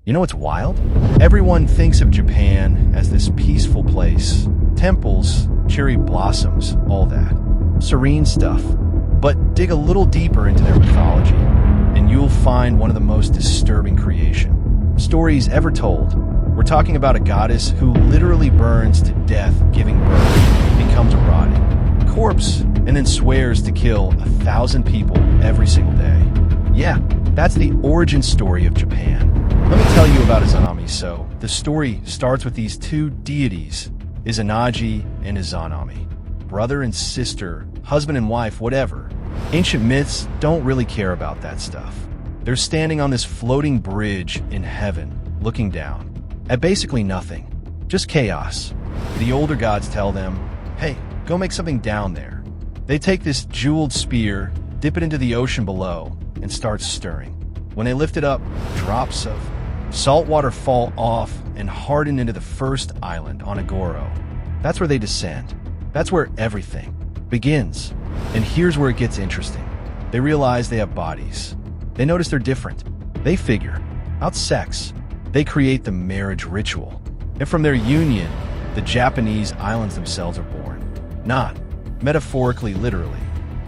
You know what's wild? Everyone thinks of Japan as this peaceful place. Temples, cherry blossoms, all that. Serene stuff. But dig a little deeper into their mythology, and you'll find one of the most disturbing creation stories ever told. We're talking about a goddess who literally burns to death giving birth, becomes a rotting corpse, and then swears to kill 1,000 people every single day. Yeah, that's the origin story of Japan. Let me tell you about Izanami. So, the story starts with these two deities, Izanagi and Izanami. Brother and sister, husband and wife, whatever. Ancient myths don't really care about that stuff. They're standing on this floating bridge in heaven, looking down at basically nothing. Just chaos. The older gods tell them, hey, go make something down there. They take this jeweled spear, dip it into the ocean below, and start stirring. When they lift it up, drops of salt water fall off and harden into the first island on Agoro. That's where they descend. That's where everything begins. And here's where it gets interesting. They realize they have bodies. They notice they're different. They figure out sex. They create the marriage ritual. And from their union, the Japanese islands themselves are born. Not metaphorically, literally.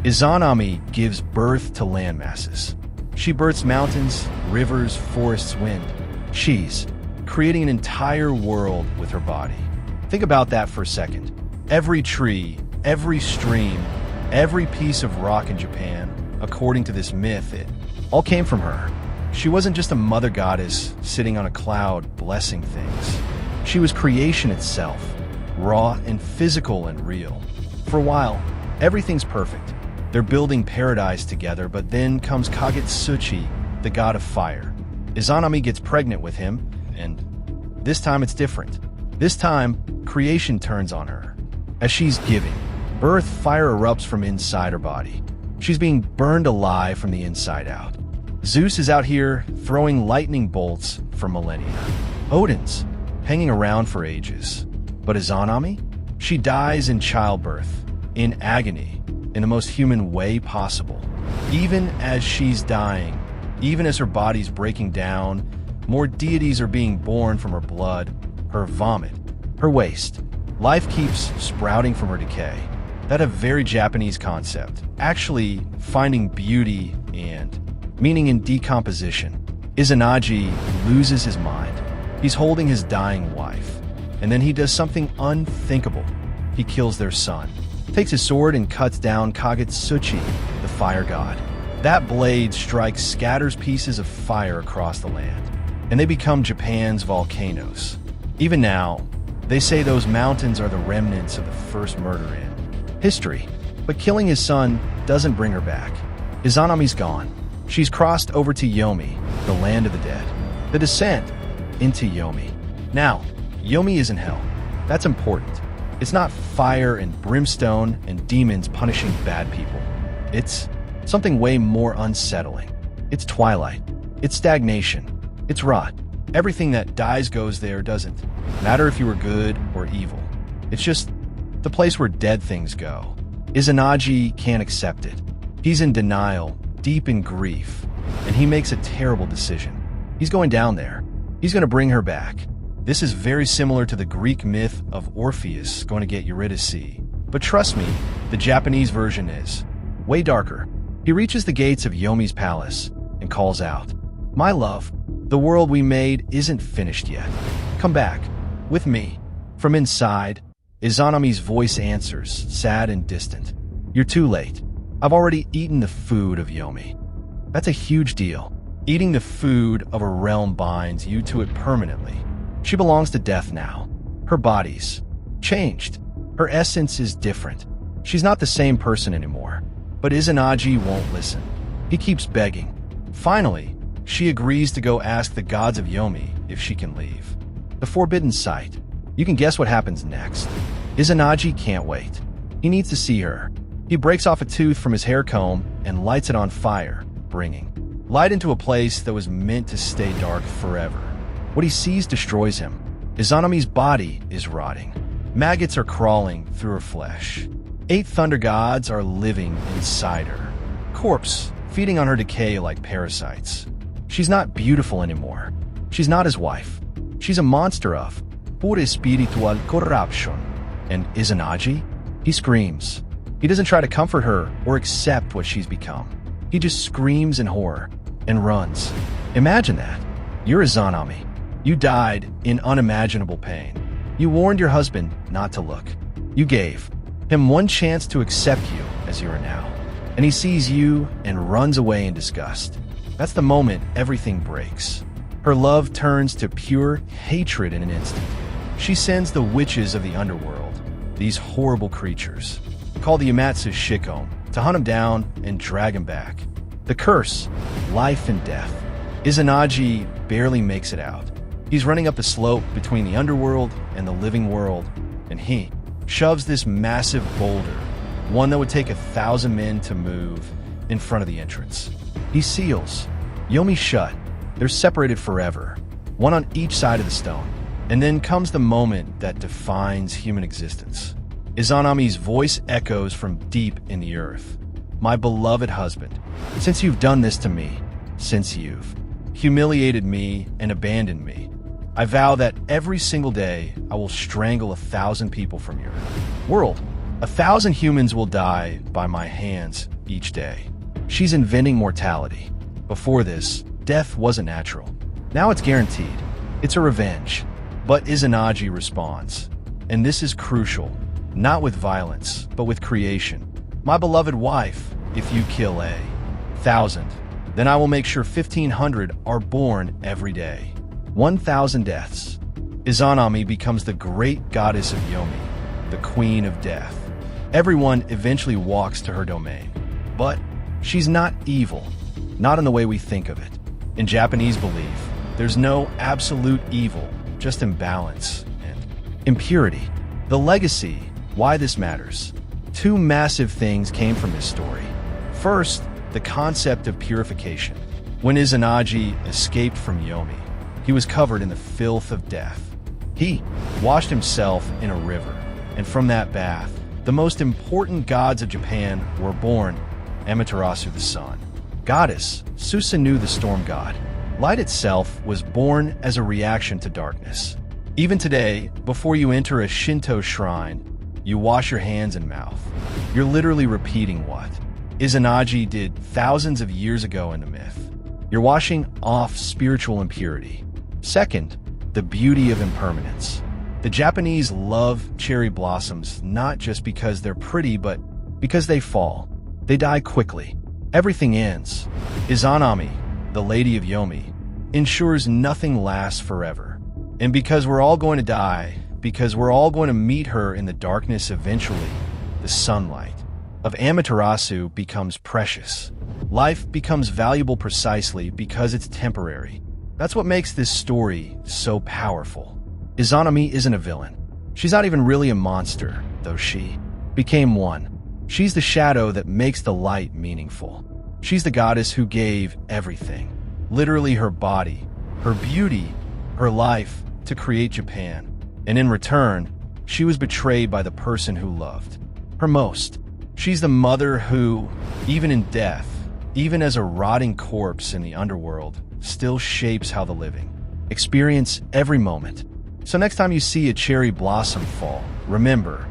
Izanami gives birth to land masses. She births mountains, rivers, forests, wind. She's creating an entire world with her body. Think about that for a second. Every tree, every stream, every piece of rock in Japan, according to this myth, it all came from her. She wasn't just a mother goddess sitting on a cloud blessing things. She was creation itself, raw and physical and real. For a while, everything's perfect. They're building paradise together, but then comes Kagetsuchi, the god of fire. Izanami gets pregnant with him, and this time it's different. This time, creation turns on her. As she's giving birth, fire erupts from inside her body. She's being burned alive from the inside out. Zeus is out here throwing lightning bolts for millennia. Odin's hanging around for ages. But Izanami? She dies in childbirth, in agony, in the most human way possible. Even as she's dying, even as her body's breaking down, more deities are being born from her blood, her vomit, her waste. Life keeps sprouting from her decay. That's a very Japanese concept, actually finding beauty and meaning in decomposition. Izanagi loses his mind. He's holding his dying wife, and then he does something unthinkable. He kills their son, takes his sword and cuts down Kagetsuchi, the fire god. That blade strikes, scatters pieces of fire across the land, and they become Japan's volcanoes. Even now, they say those mountains are the remnants of the first murder in history. But killing his son doesn't bring her back. Izanami's gone. She's crossed over to Yomi, the land of the dead. The descent into Yomi. Now, Yomi is in hell. That's important. It's not fire and brimstone and demons punishing bad people. It's something way more unsettling. It's twilight. It's stagnation. It's rot. Everything that dies goes there. Doesn't matter if you were good or evil. It's just the place where dead things go. Izanagi can't accept it. He's in denial, deep in grief, and he makes a terrible decision. He's going down there. He's going to bring her back. This is very similar to the Greek myth of Orpheus going to get Eurydice. But trust me, the Japanese version is way darker. He reaches the gates of Yomi's palace and calls out, "My love, the world we made isn't finished yet. Come back, with me." From inside, Izanami's voice answers, sad and distant. "You're too late. I've already eaten the food of Yomi." That's a huge deal. Eating the food of a realm binds you to it permanently. She belongs to death now. Her body's changed. Her essence is different. She's not the same person anymore. But Izanagi won't listen. He keeps begging. Finally, she agrees to go ask the gods of Yomi if she can leave. The forbidden sight. You can guess what happens next. Izanagi can't wait. He needs to see her. He breaks off a tooth from his hair comb and lights it on fire, bringing light into a place that was meant to stay dark forever. What he sees destroys him. Izanami's body is rotting. Maggots are crawling through her flesh. 8 thunder gods are living inside her. Corpse feeding on her decay like parasites. She's not beautiful anymore. She's not his wife. She's a monster of pure spiritual corruption. And Izanagi? He screams. He doesn't try to comfort her or accept what she's become. He just screams in horror and runs. Imagine that. You're Izanami. You died in unimaginable pain. You warned your husband not to look. You gave him one chance to accept you as you are now. And he sees you and runs away in disgust. That's the moment everything breaks. Her love turns to pure hatred in an instant. She sends the witches of the underworld, these horrible creatures, called the Yamatsu Shikom, to hunt him down and drag him back. The curse, life and death. Izanagi barely makes it out. He's running up the slope between the underworld and the living world, and he shoves this massive boulder, one that would take 1,000 men to move, in front of the entrance. He seals Yomi shut. They're separated forever, one on each side of the stone. And then comes the moment that defines human existence. Izanami's voice echoes from deep in the earth. My beloved husband, since you've done this to me, since you've humiliated me and abandoned me, I vow that every single day I will strangle 1,000 people from your world. 1,000 humans will die by my hands each day. She's inventing mortality. Before this, death wasn't natural. Now it's guaranteed. It's a revenge. But Izanagi responds. And this is crucial. Not with violence, but with creation. My beloved wife, if you kill 1,000, then I will make sure 1,500 are born every day. 1,000 deaths. Izanami becomes the great goddess of Yomi, the queen of death. Everyone eventually walks to her domain. But she's not evil, not in the way we think of it. In Japanese belief, there's no absolute evil, just imbalance and impurity. The legacy, why this matters. Two massive things came from this story. First, the concept of purification. When Izanagi escaped from Yomi, he was covered in the filth of death. He washed himself in a river, and from that bath, the most important gods of Japan were born. Amaterasu the sun, goddess Susanoo the storm god. Light itself was born as a reaction to darkness. Even today, before you enter a Shinto shrine, you wash your hands and mouth. You're literally repeating what Izanagi did thousands of years ago in the myth. You're washing off spiritual impurity. Second, the beauty of impermanence. The Japanese love cherry blossoms not just because they're pretty, but because they fall. They die quickly. Everything ends. Izanami, the Lady of Yomi, ensures nothing lasts forever. And because we're all going to die, because we're all going to meet her in the darkness eventually, the sunlight of Amaterasu becomes precious. Life becomes valuable precisely because it's temporary. That's what makes this story so powerful. Izanami isn't a villain. She's not even really a monster, though she became one. She's the shadow that makes the light meaningful. She's the goddess who gave everything, literally her body, her beauty, her life, to create Japan. And in return, she was betrayed by the person who loved her most. She's the mother who, even in death, even as a rotting corpse in the underworld, still shapes how the living experience every moment. So next time you see a cherry blossom fall, remember,